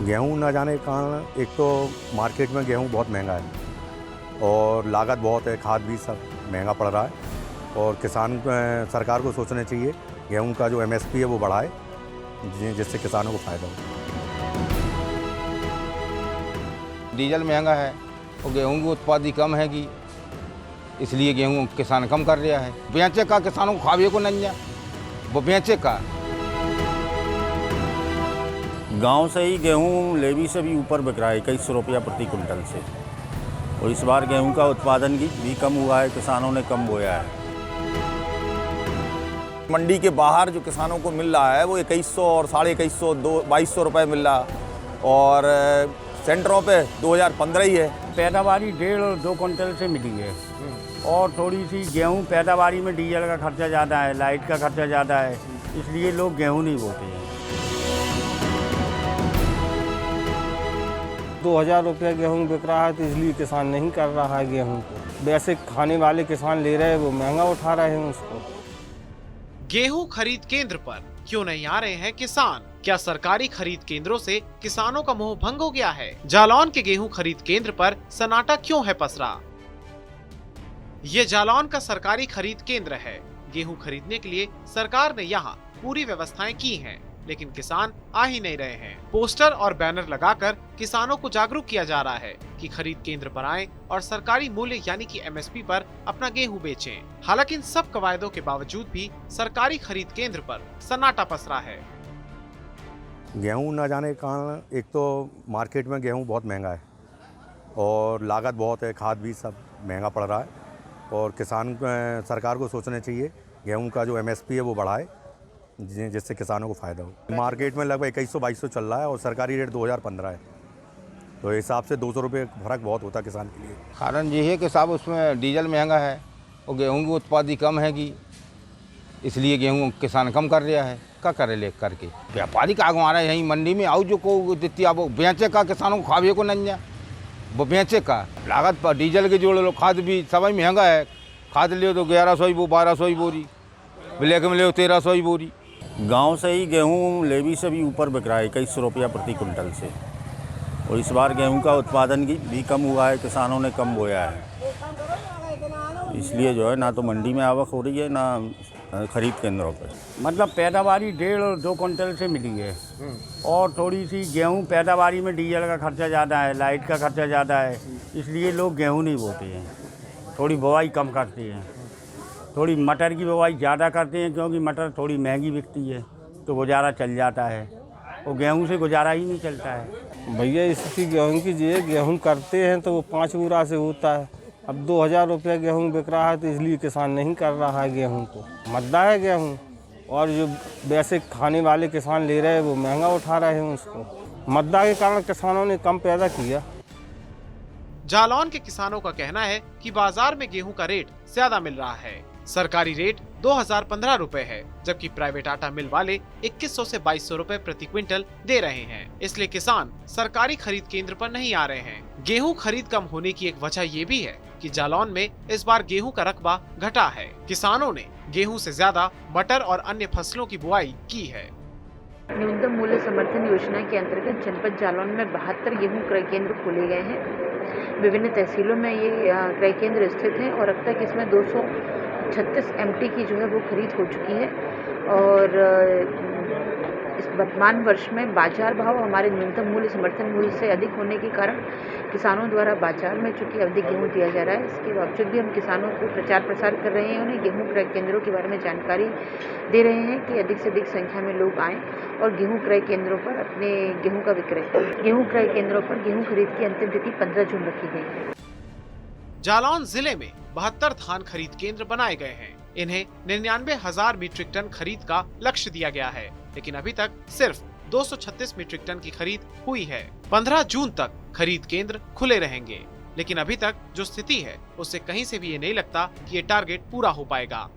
गेहूँ ना जाने के कारण एक तो मार्केट में गेहूँ बहुत महंगा है और लागत बहुत है, खाद भी सब महंगा पड़ रहा है और किसान सरकार को सोचना चाहिए गेहूँ का जो MSP है वो बढ़ाए जिससे किसानों को फ़ायदा हो। डीजल महंगा है और गेहूं की उत्पादन कम है कि इसलिए गेहूं किसान कम कर रहा है। बेचे का किसानों को खावे को नहीं है, वो बेचे का। गांव से ही गेहूं लेवी से भी ऊपर बिक रहा है 2100 रुपया प्रति कुंटल से, और इस बार गेहूं का उत्पादन भी कम हुआ है, किसानों ने कम बोया है। मंडी के बाहर जो किसानों को मिल रहा है वो 2100 और 2150 2200 रुपये मिल रहा, और सेंटरों पे 2015 ही है। पैदावारी 1.5 और 2 कुंटल से मिली है और थोड़ी सी गेहूं पैदावारी में डीजल का खर्चा ज़्यादा है, लाइट का खर्चा ज़्यादा है, इसलिए लोग गेहूं नहीं बोते हैं। 2000 रुपया गेहूँ बिक रहा है तो इसलिए किसान नहीं कर रहा है गेहूँ को। वैसे खाने वाले किसान ले रहे हैं, वो महंगा उठा रहे हैं उसको। गेहूं खरीद केंद्र पर क्यों नहीं आ रहे हैं किसान? क्या सरकारी खरीद केंद्रों से किसानों का मोह भंग हो गया है? जालौन के गेहूं खरीद केंद्र पर सन्नाटा क्यों है पसरा? ये जालौन का सरकारी खरीद केंद्र है। गेहूं खरीदने के लिए सरकार ने यहाँ पूरी व्यवस्थाएं की हैं, लेकिन किसान आ ही नहीं रहे हैं। पोस्टर और बैनर लगाकर किसानों को जागरूक किया जा रहा है कि खरीद केंद्र पर आएं और सरकारी मूल्य यानी कि MSP पर अपना गेहूं बेचें। हालांकि इन सब कवायदों के बावजूद भी सरकारी खरीद केंद्र पर सन्नाटा पसरा है। गेहूँ ना जाने के कारण एक तो मार्केट में गेहूँ बहुत महंगा है और लागत बहुत है, खाद भी सब महंगा पड़ रहा है और किसान सरकार को सोचना चाहिए गेहूँ का जो MSP है वो बढ़ाए जिससे किसानों को फ़ायदा हो। मार्केट में लगभग 2100-2200 चल रहा है और सरकारी रेट 2015 है, तो हिसाब से 200 रुपये फर्क बहुत होता है किसान के लिए। कारण ये है कि साहब उसमें डीजल महंगा है और गेहूं की उत्पादन कम है कि इसलिए गेहूं किसान कम कर रहा है। क्या करे ले करके व्यापारी का आगे आ रहा है, यहीं मंडी में आओ जो को देती है वो बेचे का, किसानों को खावे को नहीं है, वो बेचे का। लागत पर डीजल के जोड़ लो, खाद भी सभी महंगा है। खाद लियो तो 1100 वो 1200 बोरी, ब्लैक में लियो 1300 बोरी। गांव से ही गेहूं लेवी से भी ऊपर बिक रहा है 2100 रुपया प्रति कुंटल से, और इस बार गेहूं का उत्पादन भी कम हुआ है, किसानों ने कम बोया है। इसलिए जो है ना तो मंडी में आवक हो रही है ना खरीद केंद्रों पर। मतलब पैदावारी 1.5 और 2 कुंटल से मिली है और थोड़ी सी गेहूं पैदावारी में डीजल का खर्चा ज़्यादा है, लाइट का खर्चा ज़्यादा है, इसलिए लोग गेहूं नहीं बोते हैं। थोड़ी बुवाई कम करते हैं, थोड़ी मटर की बुवाई ज़्यादा करते हैं क्योंकि मटर थोड़ी महंगी बिकती है तो गुजारा चल जाता है, और गेहूं से गुजारा ही नहीं चलता है। भैया स्थिति गेहूँ की ये गेहूँ करते हैं तो वो 5 बुरा से होता है। अब 2000 रुपया गेहूँ बिक रहा है तो इसलिए किसान नहीं कर रहा है गेहूँ को। मद्दा है गेहूँ, और जो वैसे खाने वाले किसान ले रहे हैं वो महंगा उठा रहे हैं उसको। मद्दा के कारण किसानों ने कम पैदा किया। जालौन के किसानों का कहना है कि बाजार में गेहूं का रेट ज्यादा मिल रहा है। सरकारी रेट 2015 रुपए है, जबकि प्राइवेट आटा मिल वाले 2100 से 2200 रुपए प्रति क्विंटल दे रहे हैं। इसलिए किसान सरकारी खरीद केंद्र पर नहीं आ रहे हैं। गेहूं खरीद कम होने की एक वजह ये भी है कि जालौन में इस बार गेहूं का रकबा घटा है। किसानों ने गेहूं से ज्यादा मटर और अन्य फसलों की बुआई की है। न्यूनतम मूल्य समर्थन योजना के अंतर्गत जनपद जालौन में 72 गेहूं क्रय केंद्र खोले गए हैं। विभिन्न तहसीलों में ये क्रय केंद्र स्थित हैं और अब तक इसमें 236 MT की जो है वो खरीद हो चुकी है। और इस वर्तमान वर्ष में बाजार भाव हमारे न्यूनतम मूल्य समर्थन मूल्य से अधिक होने के कारण किसानों द्वारा बाजार में चूँकि अधिक गेहूँ दिया जा रहा है, इसके बावजूद भी हम किसानों को प्रचार प्रसार कर रहे हैं, उन्हें गेहूँ क्रय केंद्रों के बारे में जानकारी दे रहे हैं कि अधिक से अधिक संख्या में लोग आएँ और गेहूं क्रय केंद्रों पर अपने गेहूं का विक्रय करें। गेहूं क्रय केंद्रों पर गेहूं खरीद की अंतिम तिथि 15 जून रखी गई है। जालौन जिले में 72 धान खरीद केंद्र बनाए गए हैं। इन्हें 99,000 मीट्रिक टन खरीद का लक्ष्य दिया गया है, लेकिन अभी तक सिर्फ 236 मीट्रिक टन की खरीद हुई है। 15 जून तक खरीद केंद्र खुले रहेंगे, लेकिन अभी तक जो स्थिति है उससे कहीं से भी ये नहीं लगता कि ये टारगेट पूरा हो पाएगा।